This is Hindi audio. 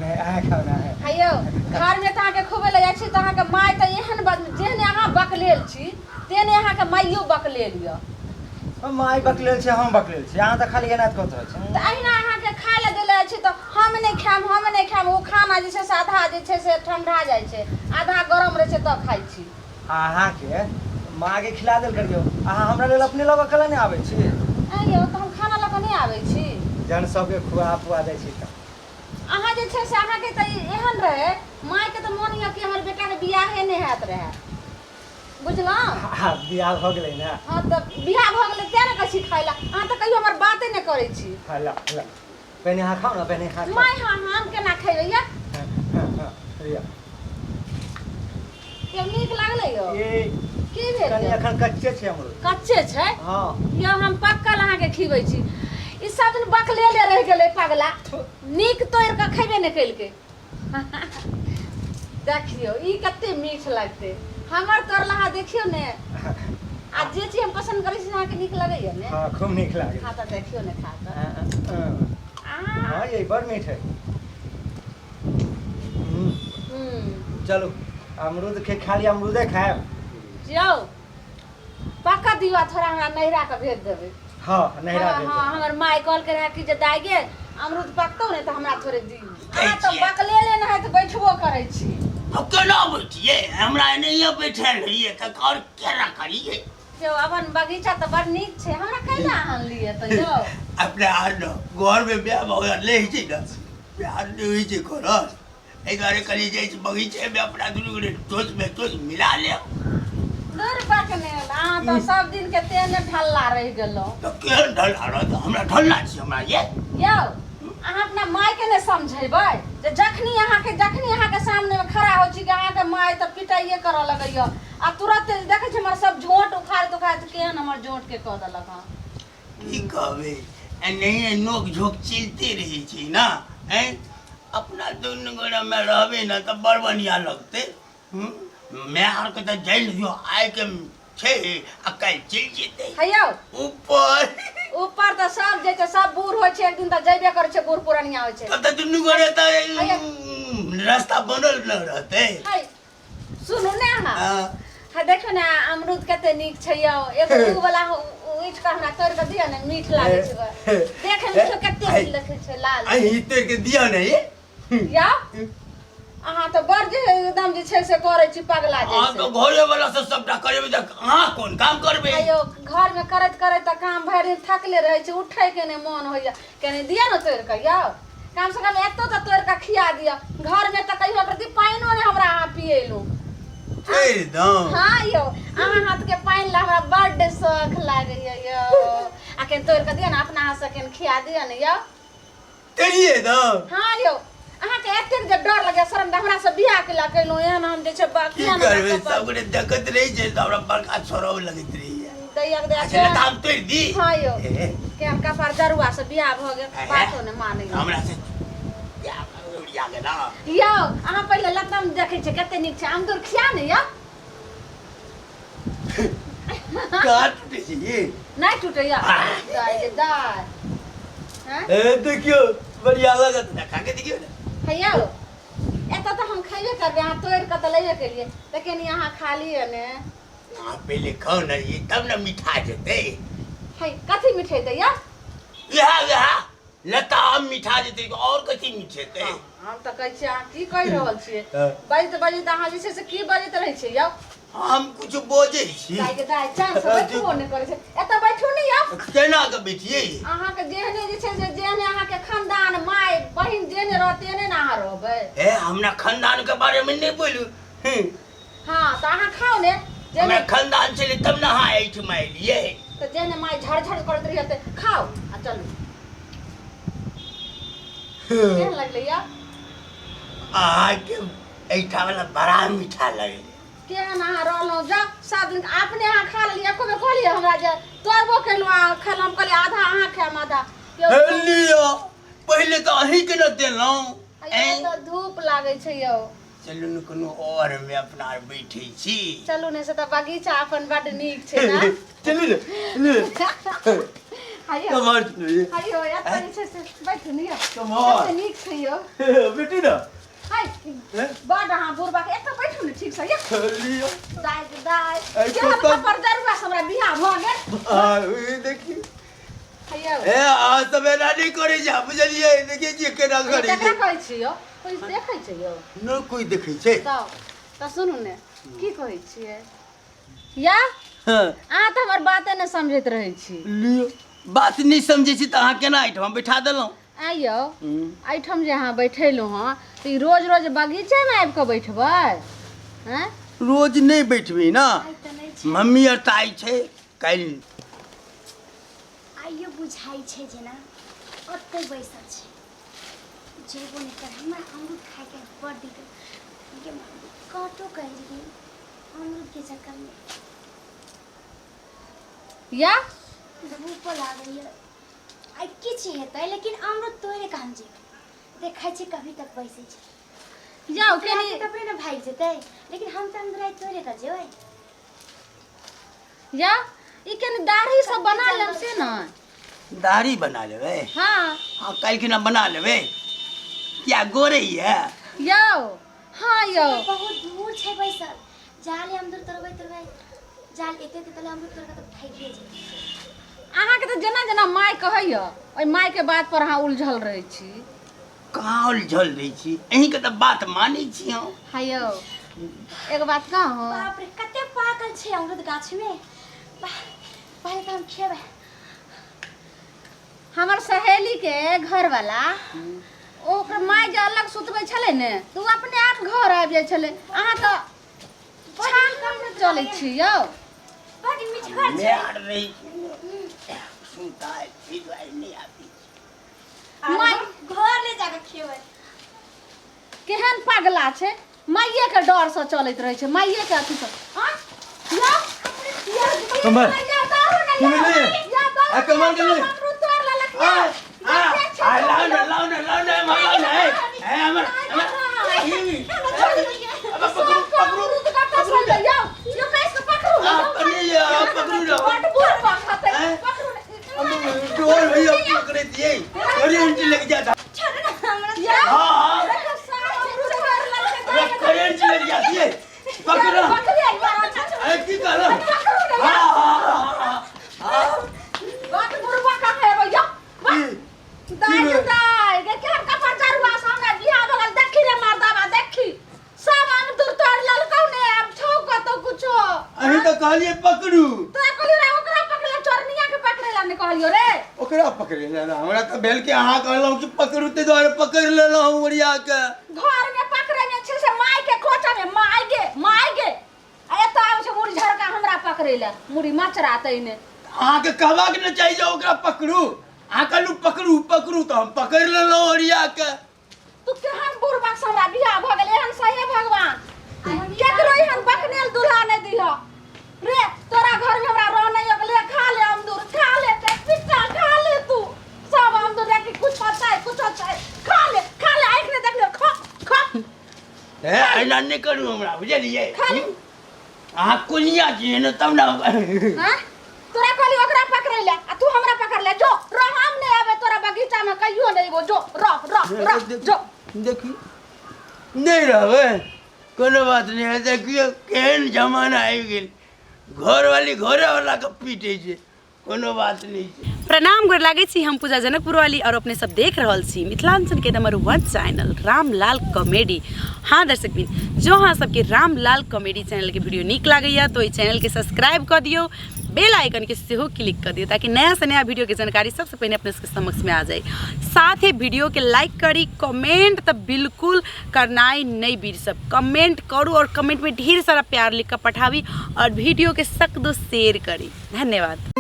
नहीं आ खाओ ना है हेयो घर में त के खुबे ले जाइ छी त के माय त एहन जेहने अहाँ बकलेल छी तेने अहाँ के माइयो बकलेल य हम माय बकलेल छी हम बकलेल छी अहाँ त खाली एनात कहत रह छी त अहिना अहाँ के खाय ले देले छी त हम नहीं खाम वो खाना जे छै से आधा जे छै से ठंडा जाइ छै आधा गरम रहे छै त खाइ छी अहाँ के माँ के खिला देल करियो अहाँ हमरा लेल अपने लग अकेला नहीं आबै छी अइयो त हम खाना ल के नहीं आबै छी जन सबके खुआ पुआ जाइ छी त अहाँ जे छै से अहाँ के त एहन रहे माय के त मोन य कि हमर बेटा के बियाहे नहीं हैत रहे बुझलौं हां बियाह भ गेलै ना हां त बियाह भ गेलै तें न कहै छी खाइला अहाँ त कहियो हमर बाते नहीं करै छी ला पहले अहाँ खाओ ना पहले अहाँ माय हम केना खैबै या लिया के नीक लागले यो ए की भेल कनी अखन कच्चे छै हमरो कच्चे छै हां यो हम पक्कल अहाँ के खिबै छी ई सब दिन बकलेले रह गेलै पगला नीक तोड़ के खैबे नहीं कैलके देखियो ई कते मीठ लागते हमर तोरलहा देखियो ने आ जे चीज हम पसंद करै छी अहाँ के नीक लगैया ने हां खूब नीक लागे खा त देखियो ने खा त हां ये बड़ मीठ है चलो अमरूद के खाली अमरूदे खाएब जाओ पक्का दिवा थोड़ा हमरा नहिरा के भेज देबै हां नहिरा भेज हां हमर माय कॉल करे कि जे दाई गे अमरूद पकतौ ने त हमरा थोड़े दी आ त बकलेले न है त बैठबो करै छी अब केना बैठिए हमरा एनहिए बैठल रहिए त और केना करिए जो अपन बगीचा त बड़ नीक छै हमरा कैला आन लिए त जो अपने आनो घर में ब्याह भगत ले छी ना ब्याह नहीं हुई छै करस ए घरे कली जाई छै बगीचे में अपना दुनू रे टोच मिला ले दूर पकने आ त सब दिन के तेने ढल्ला रह गेलो तो केहन ढल्ला रह हमरा ढल्ला छी हमरा ये यो अहाँ अपना माय के ने समझेबै जे जखनी अहाँ के सामने में खड़ा हो छी कि अहाँ के माय त पिटाइए करऽ लगैया आ तुरंत देखे छ हमर सब झोंट उखाड़ केहन हमर झोंट के क देलक हां की कहबे एनहिए नोक झोक चिलते रही छी ना हैं अपना दुनू गोरा में रहबे ना त बड़ बढ़िया लगते मैं हर के त जान लियो आइ के छे आ काल चल जेते हैयो ऊपर त सब जे सब बूढ़ होय छै एक दिन त जइबे करे छै बूढ़ पुरानिया होय छै त दुनू गोरे त रास्ता बनल न रहते है सुनू ने अहाँ है देखो ना अमरूद कते नीक छै यो एगो दू वाला उठ के हमरा तोड़ के दिया ने मीठ लागे छै देखे में तो कते नीक लगे छै लाल अही तोड़ के दिया ने या अहाँ तो बड़ जे एकदम जे छै से करे छी पगला जैसे हां तो घरे वाला से सबटा करबे त अहाँ कोन काम करबे अयो घर में करत त काम भरि थकले रहे छै उठे के ने मन होइया कने दिया न तोड़ के यो कम से कम एतो त तोड़ के खिया दिया घर में त कहियो प्रति पाइनो ने हमरा अहाँ पिएलु एकदम हां यो अहाँ हाथ के पाइन ला हमरा बड़ शौक लागे यो आ के तोड़ के दिया न अपना हाथ से के खिया दिया न यो तेरिए द हां यो अहाँ के एतेक जे डर लगे शर्म हमरा से बियाह केला कैलो एहन हम जे छै बाकी की करबे सब गोरे देखत रही छै त हमरा बड़का छोरो लगत रही दैया दे अच्छा दाम तोड़ दी हां यो के हम कपार जरुआ से बियाह भ गेल बातो ने माने हमरा से क्या उड़िया गेला यो अहाँ पहिले लतम देखै छै कते नीक छै आमदुर खिया ने यो काट टूटे छी नहीं टूटे या दाई दाई हां ए देखियो बढ़िया लगत ना खा के देखियो ना हैया एत त हम खइबे करबे अहाँ तोड़ के त लइए के लिए लेकिन यहाँ खा लिए ने हां पहले खाओ ना ये तब ना मीठा जते है कथि मिठे दैया यहा लताम मीठा जते और कथि मीठे ते हम त कहै छी अहाँ की कहि रहल छियै बजत अहाँ जे छै से की बजत रहै छियै यौ हम कुछ बोझे छी दाई के दाई चांस बैठो ने करे छै एत बैठू ने यौ केना के बैठिए अहाँ के जेहने जे छै से जेहने अहाँ के खानदान माय बहिन जेहने रहते ने अहाँ रहबै ए हमरा खानदान के बारे में नहीं बोलू हां त अहाँ खाओ ने हमरा खानदान चले तब ना हां ऐठ माय लिए त जेहने माय झड़ करत रही त खाओ आ चलू केहन लगले या आ के ऐठा वाला बड़ा मीठा लगे केहन अहाँ रहलहुँ जब सब दिन अपने अहाँ खा लेलियै एको बेर कहलियै हमरा जे तोड़बो केलहुँ आ खेलहुँ हम कहलियै आधा अहाँ खाएम आधा लियो पहले तो अही के न देलहुँ तो धूप लागै छै यौ चलू न कोनो और में अपना बैठे छी चलू ने से त बगीचा अपन बड नीक छै ना चलू हायो कमर छुए हायो या तनी से बैठ नियो कमर से नीक से यो बेटी ना हाय बड़ हां बुरबा के एक बैठू ने ठीक से या लियो दाई ये हम पर दरुआ हमरा बियाह भ गेल आ देखी हायो ए आज तो मेरा नहीं करे जा बुझलिए देखिए जे केना करे केकरा कहै छियो कोई देखै छै यो न कोई देखै छै त सुनू ने की कहै छियै या हां अहाँ त हमर बाते न समझैत रहै छी लियो बात नहीं समझे छी त अहाँ केना एठम बैठा देलौ आइयो एठम जे अहाँ बैठेलहुँ हँ तऽ ई रोज रोज बगीचेमे आबि कऽ बैठबै हैं रोज नहीं बैठबी ना मम्मी और ताई छै काल आइयो बुझाइ छै जेना ओतै बैसल छै जेबो नहीं कर हमरा अमरूद खाए के बड़ दिक्कत ये काटो कहि रही अमरूद के चक्कर में या धूप लागैए आई किछ हेतै लेकिन अमरूद तोरे काम जेबै देखै छी कभी तक बैसे छै जाओ केनी तबे न भाग जेतै लेकिन हम त अंदर तोरे त जेबै या ई केनी दाढ़ी सब बना लेब से न दाढ़ी बना लेबे हाँ हाँ काल के ना बना लेबे क्या गोरे है यौ हाँ यौ बहुत दूर छै बैसल जाले अमरूद तोड़बै जाल एते तले अमरूद तोड़ के त भाग जेतै अहाँके तऽ जेना जेना माय कहैय ओहि माय के बात पर अहाँ उलझल रहै छी कहाँ उलझल रही छी अहीं के तो बात मानी छी हम हायो एक बात कहूँ बाप रे कते पाकल छै अमरूद गाछ में पहले तो हम खेबै हमर सहेली के घर वाला ओकर माय जे अलग सुतबै छलै ने तऽ ओ अपने आप घर आबि जाइ छलै अहाँ तऽ छान कम न चलै छी यौ बड़ मीठगर मैं छै आड़ रही सुनता है फिर नहीं आती माय घर ले जाके खेबै केहन पागला छै माइये के डर से चलैत रहै छै माइये के अथी से यौ कमर आ कमर के ले लाओ ना है हमर अब पकड़ू पकड़ू लो डोर भैया पकड़े दिए करंट लग जाता हां करंट लग जाती है पकड़ो अरे की करो हां बात बुरबा का है भैया दाई के केहन कपर जरुआ सामने बियाह बगल देखी रे मर्दावा देखी सब हम दूर तोड़ ललकौ ने अब छौक तो कुछो अही तो कहलिए पकड़ू तो कहलियो रे ओकरा पकड़ले चोरनिया के पकड़ेला ने कहलियो रे ओकरा पकड़े लेना हमरा तो भेल के अहाँ कहलौ कि पकड़ू ते द्वारे पकड़ लेलौ हम ओरिया के घर में पकड़े में छै से माय के खोचा में माय गे ए तो आबै छै मुड़ी झरका हमरा पकड़ेला मुड़ी मचरातै ने अहाँ के कहबा के न चाहिए ओकरा पकड़ू अहाँ कहलू पकड़ू तो हम पकड़ लेलौ ओरिया के तू केहन बुरबा हमरा बियाह भ गेल एहन सही भगवान केकरो एहन बकनेल दूल्हा नै दिह रे तोरा घर में हमरा रह नै अगले खा ले अमदूर खा ले ते पिट्टा खा ले तू सब अमदूर देखि कुछ है खा ले आँख ने देख ले खा ए ऐना नहीं करू हमरा बुझलिए खाली अहाँ कुनिया छी न तब ना हां तोरा कहली ओकरा पकड़ ले आ तू हमरा पकड़ ले जो हम नहीं आवे तोरा बगीचा में कहियो नहीं वो जो रह जो देखी नहीं रहबे कोनो बात नहीं है देखियो केहन जमाना आबि गेल घरे वाला के पीटे छै कोनो बात नहीं छै प्रणाम गोर लागै छी हम पूजा जनकपुर वाली और अपने सब देख रहल छी मिथिलांचल के नंबर 1 चैनल रामलाल कॉमेडी। हाँ दर्शक बिन जो हाँ सबके रामलाल कॉमेडी चैनल के वीडियो निक लागैया तो चैनल के सब्सक्राइब कर दियो बेल आइकन के सेहो क्लिक कर दियो ताकि नया से नया वीडियो के जानकारी सबसे पहले अपने के समक्ष में आ जाए। साथ ही वीडियो के लाइक करी कमेंट तो बिल्कुल करनाई नहीं बिरसब कमेंट करू और कमेंट में ढेर सारा प्यार लिख कर पठावी और वीडियो के सख्त शेयर करी। धन्यवाद।